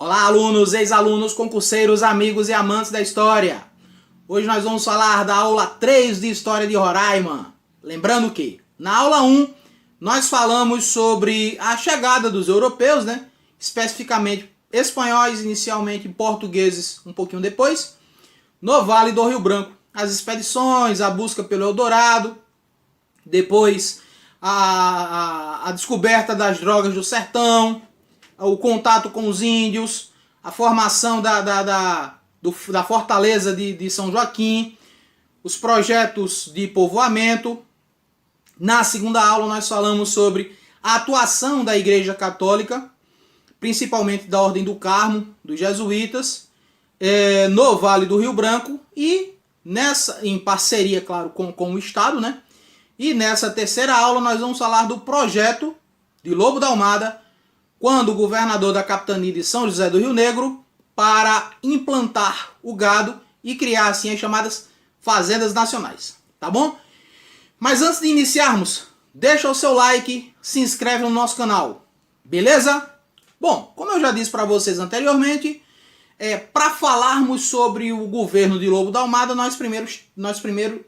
Olá, alunos, ex-alunos, concurseiros, amigos e amantes da história. Hoje nós vamos falar da aula 3 de História de Roraima. Lembrando que, na aula 1, nós falamos sobre a chegada dos europeus, especificamente espanhóis, inicialmente portugueses um pouquinho depois, no Vale do Rio Branco. As expedições, a busca pelo Eldorado, depois a descoberta das drogas do sertão, o contato com os índios, a formação da fortaleza de São Joaquim, os projetos de povoamento. Na segunda aula nós falamos sobre a atuação da Igreja Católica, principalmente da Ordem do Carmo, dos jesuítas, no Vale do Rio Branco e em parceria, claro, com o Estado, E nessa terceira aula nós vamos falar do projeto de Lobo da Almada, quando o governador da capitania de São José do Rio Negro, para implantar o gado e criar assim as chamadas fazendas nacionais, tá bom? Mas antes de iniciarmos, deixa o seu like, se inscreve no nosso canal, beleza? Bom, como eu já disse para vocês anteriormente, para falarmos sobre o governo de Lobo da Almada, nós primeiro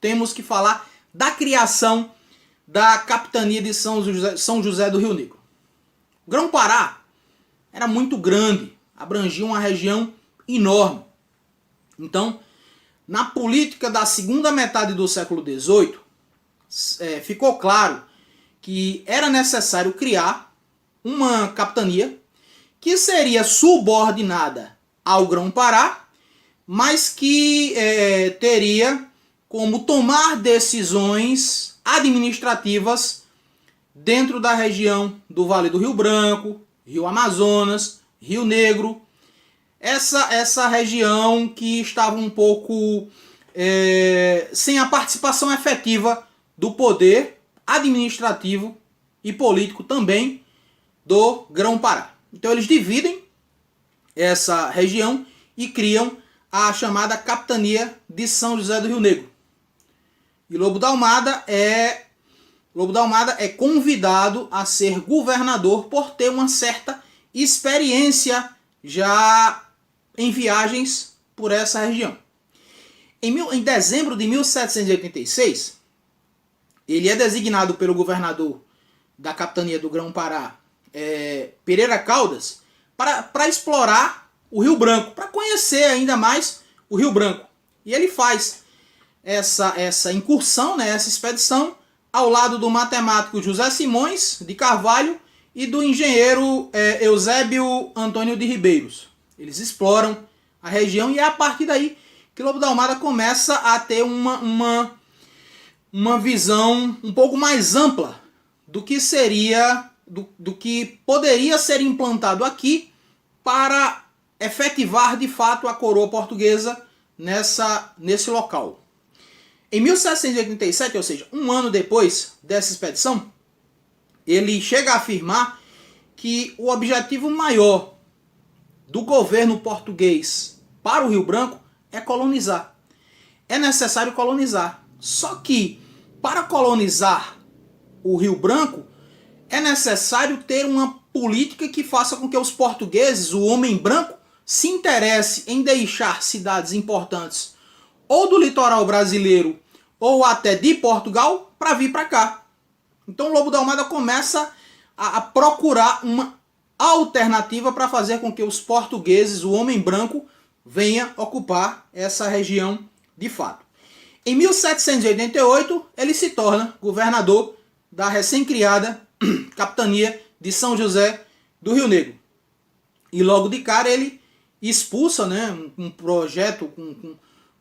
temos que falar da criação da capitania de São José do Rio Negro. O Grão-Pará era muito grande, abrangia uma região enorme. Então, na política da segunda metade do século XVIII, ficou claro que era necessário criar uma capitania que seria subordinada ao Grão-Pará, mas que teria como tomar decisões administrativas dentro da região do Vale do Rio Branco, Rio Amazonas, Rio Negro, essa região que estava um pouco sem a participação efetiva do poder administrativo e político também do Grão-Pará. Então eles dividem essa região e criam a chamada Capitania de São José do Rio Negro. E Lobo da Almada é convidado a ser governador por ter uma certa experiência já em viagens por essa região. Em dezembro de 1786, ele é designado pelo governador da capitania do Grão-Pará, Pereira Caldas, para explorar o Rio Branco, para conhecer ainda mais o Rio Branco. E ele faz essa incursão, essa expedição, ao lado do matemático José Simões de Carvalho e do engenheiro Eusébio Antônio de Ribeiros. Eles exploram a região e é a partir daí que Lobo da Almada começa a ter uma visão um pouco mais ampla do que seria, do que poderia ser implantado aqui para efetivar de fato a coroa portuguesa nesse local. Em 1787, ou seja, um ano depois dessa expedição, ele chega a afirmar que o objetivo maior do governo português para o Rio Branco é colonizar. É necessário colonizar. Só que, para colonizar o Rio Branco, é necessário ter uma política que faça com que os portugueses, o homem branco, se interesse em deixar cidades importantes ou do litoral brasileiro ou até de Portugal para vir para cá. Então Lobo da Almada começa a procurar uma alternativa para fazer com que os portugueses, o homem branco, venha ocupar essa região de fato. Em 1788, ele se torna governador da recém-criada capitania de São José do Rio Negro. E logo de cara ele expulsa, um projeto com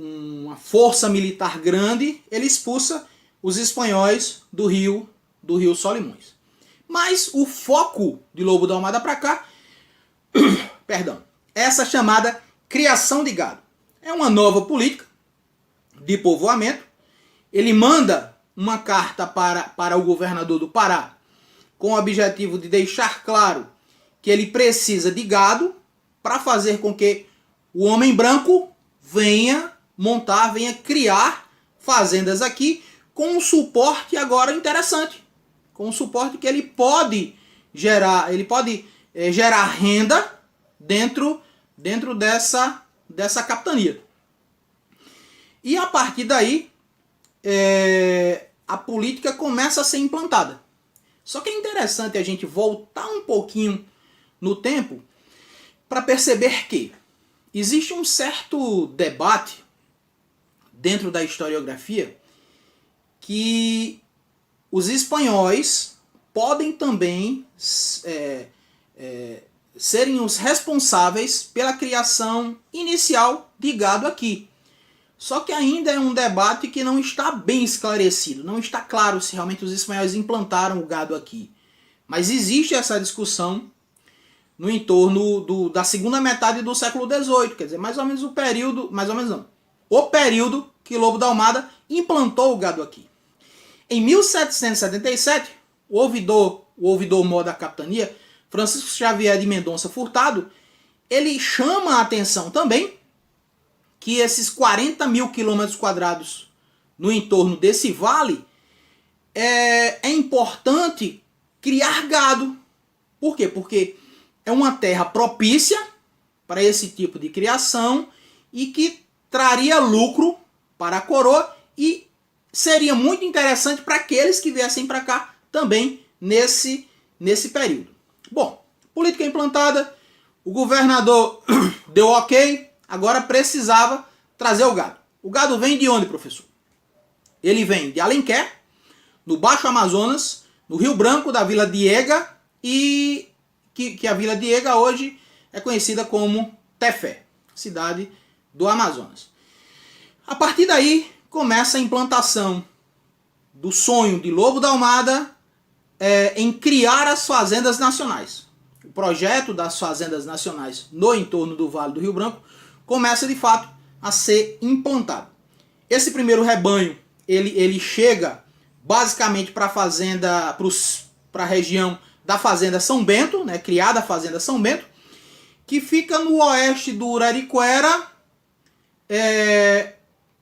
uma força militar grande, ele expulsa os espanhóis do Rio Solimões. Mas o foco de Lobo da Almada para cá, essa chamada criação de gado. É uma nova política de povoamento. Ele manda uma carta para o governador do Pará com o objetivo de deixar claro que ele precisa de gado para fazer com que o homem branco venha criar fazendas aqui com um suporte agora interessante, com um suporte que ele pode gerar renda dentro dessa capitania. E a partir daí, a política começa a ser implantada. Só que é interessante a gente voltar um pouquinho no tempo para perceber que existe um certo debate dentro da historiografia que os espanhóis podem também serem os responsáveis pela criação inicial de gado aqui. Só que ainda é um debate que não está bem esclarecido, não está claro se realmente os espanhóis implantaram o gado aqui. Mas existe essa discussão no entorno da segunda metade do século XVIII, quer dizer, mais ou menos o período que Lobo da Almada implantou o gado aqui. Em 1777, o ouvidor-mor da capitania, Francisco Xavier de Mendonça Furtado, ele chama a atenção também que esses 40 mil quilômetros quadrados no entorno desse vale é importante criar gado. Por quê? Porque é uma terra propícia para esse tipo de criação e que traria lucro para a coroa e seria muito interessante para aqueles que viessem para cá também nesse período. Bom, política implantada, o governador deu ok, agora precisava trazer o gado. O gado vem de onde, professor? Ele vem de Alenquer, no Baixo Amazonas, no Rio Branco, da Vila Diega, e que a Vila Diega hoje é conhecida como Tefé, cidade do Amazonas. A partir daí começa a implantação do sonho de Lobo da Almada em criar as fazendas nacionais. O projeto das fazendas nacionais no entorno do Vale do Rio Branco começa de fato a ser implantado. Esse primeiro rebanho ele chega basicamente para a região da Fazenda São Bento, né, criada a Fazenda São Bento, que fica no oeste do Uraricuera,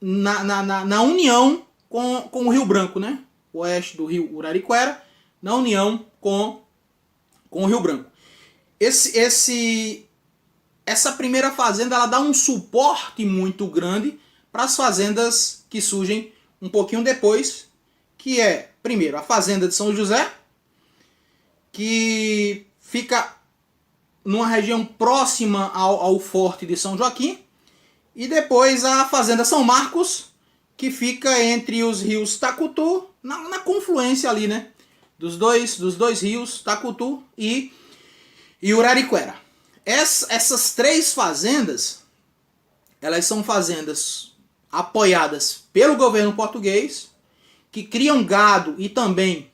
na união com o Rio Branco, né? O oeste do rio Uraricuera, na união com o Rio Branco. Essa primeira fazenda ela dá um suporte muito grande para as fazendas que surgem um pouquinho depois, que é, primeiro, a Fazenda de São José, que fica numa região próxima ao Forte de São Joaquim, e depois a Fazenda São Marcos, que fica entre os rios Tacutu, na confluência ali, né, dos dois rios, Tacutu e Uraricuera. Essas três fazendas, elas são fazendas apoiadas pelo governo português, que criam gado e também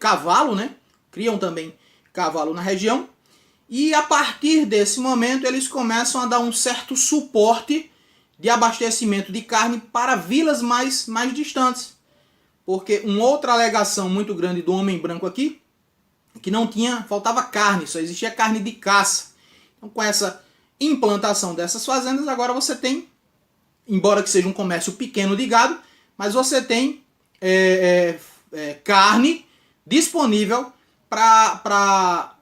cavalo, né? Criam também cavalo na região. E a partir desse momento eles começam a dar um certo suporte de abastecimento de carne para vilas mais distantes. Porque uma outra alegação muito grande do homem branco aqui, que faltava carne, só existia carne de caça. Então, com essa implantação dessas fazendas, agora você tem, embora que seja um comércio pequeno de gado, mas você tem carne disponível para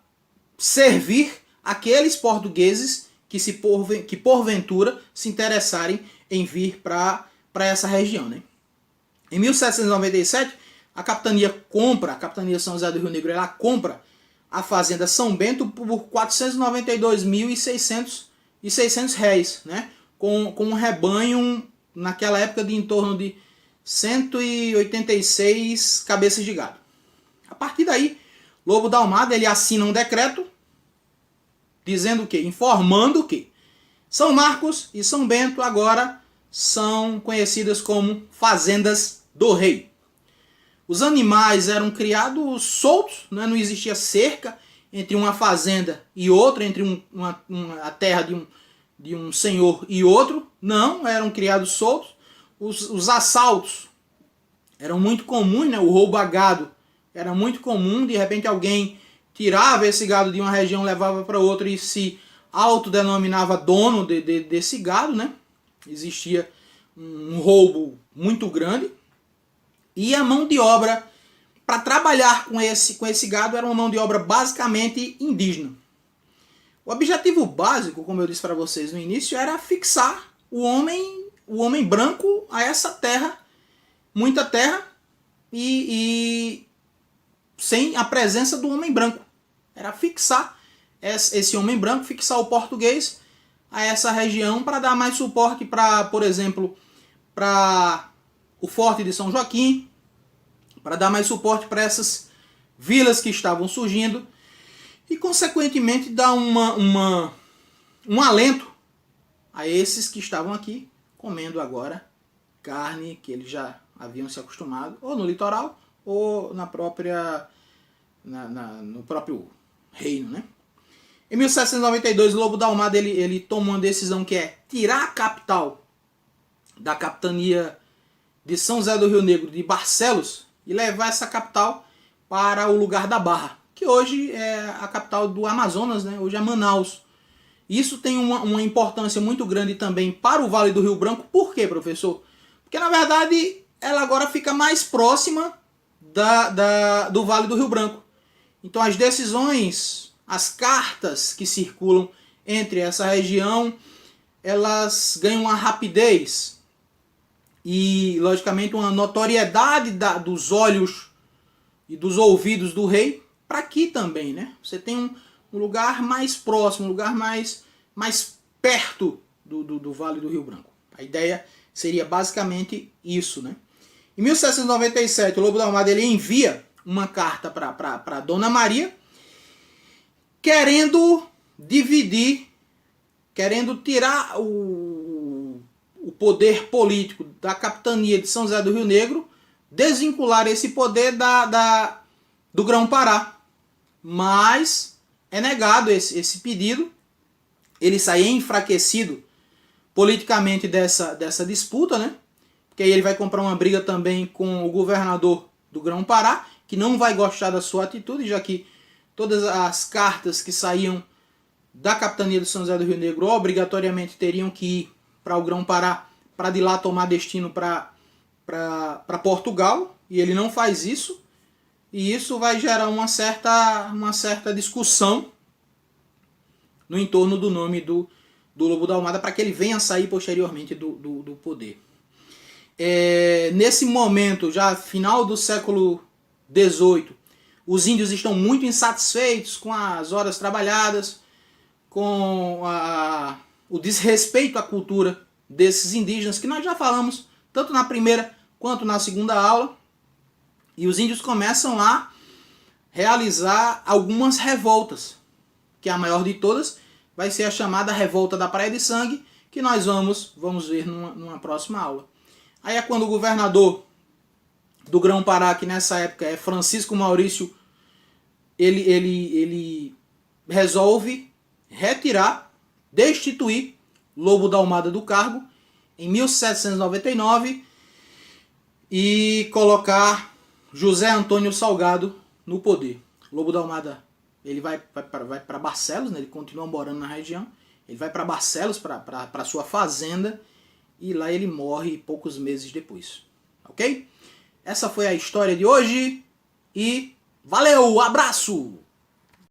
servir aqueles portugueses que porventura se interessarem em vir para essa região, né? Em 1797, a capitania São José do Rio Negro, ela compra a Fazenda São Bento por 492.600 réis, né? Com um rebanho, naquela época, de em torno de 186 cabeças de gado. A partir daí, Lobo da Almada ele assina um decreto dizendo o quê? Informando que São Marcos e São Bento agora são conhecidas como Fazendas do Rei. Os animais eram criados soltos, né? Não existia cerca entre uma fazenda e outra, entre a terra de um senhor e outro. Não, eram criados soltos. Os assaltos eram muito comuns, né? O roubo a gado era muito comum. De repente alguém tirava esse gado de uma região, levava para outra e se autodenominava dono desse gado, né? Existia um roubo muito grande. E a mão de obra para trabalhar com esse gado era uma mão de obra basicamente indígena. O objetivo básico, como eu disse para vocês no início, era fixar o homem branco a essa terra, muita terra, e sem a presença do homem branco. Era fixar esse homem branco, fixar o português a essa região para dar mais suporte para, por exemplo, para o Forte de São Joaquim, para dar mais suporte para essas vilas que estavam surgindo e, consequentemente, dar um alento a esses que estavam aqui comendo agora carne que eles já haviam se acostumado, ou no litoral, ou na própria, no próprio reino, né? Em 1792, o Lobo da Almada ele tomou uma decisão que é tirar a capital da capitania de São José do Rio Negro, de Barcelos, e levar essa capital para o lugar da Barra, que hoje é a capital do Amazonas, né? Hoje é Manaus. Isso tem uma importância muito grande também para o Vale do Rio Branco. Por quê, professor? Porque, na verdade, ela agora fica mais próxima do Vale do Rio Branco. Então, as decisões, as cartas que circulam entre essa região, elas ganham uma rapidez e, logicamente, uma notoriedade dos olhos e dos ouvidos do rei para aqui também, né? Você tem um lugar mais próximo, um lugar mais perto do Vale do Rio Branco. A ideia seria basicamente isso, né? Em 1797, o Lobo da Almada ele envia uma carta para Dona Maria, querendo dividir, querendo tirar o poder político da capitania de São José do Rio Negro, desvincular esse poder do Grão-Pará. Mas é negado esse pedido. Ele sai enfraquecido politicamente dessa disputa, né? Porque aí ele vai comprar uma briga também com o governador do Grão-Pará, que não vai gostar da sua atitude, já que todas as cartas que saíam da capitania de São José do Rio Negro obrigatoriamente teriam que ir para o Grão-Pará, para de lá tomar destino para Portugal, e ele não faz isso. E isso vai gerar uma certa discussão no entorno do nome do Lobo da Almada, para que ele venha sair posteriormente do poder. Nesse momento, já final do século XVIII, os índios estão muito insatisfeitos com as horas trabalhadas, com o desrespeito à cultura desses indígenas, que nós já falamos tanto na primeira quanto na segunda aula. E os índios começam a realizar algumas revoltas, que a maior de todas vai ser a chamada Revolta da Praia de Sangue, que nós vamos ver numa próxima aula. Aí é quando o governador do Grão-Pará, que nessa época é Francisco Maurício, ele resolve retirar, destituir Lobo da Almada do cargo em 1799 e colocar José Antônio Salgado no poder. Lobo da Almada ele vai para Barcelos, né? Ele continua morando na região. Ele vai para Barcelos, para sua fazenda, e lá ele morre poucos meses depois. Ok? Essa foi a história de hoje e valeu, abraço!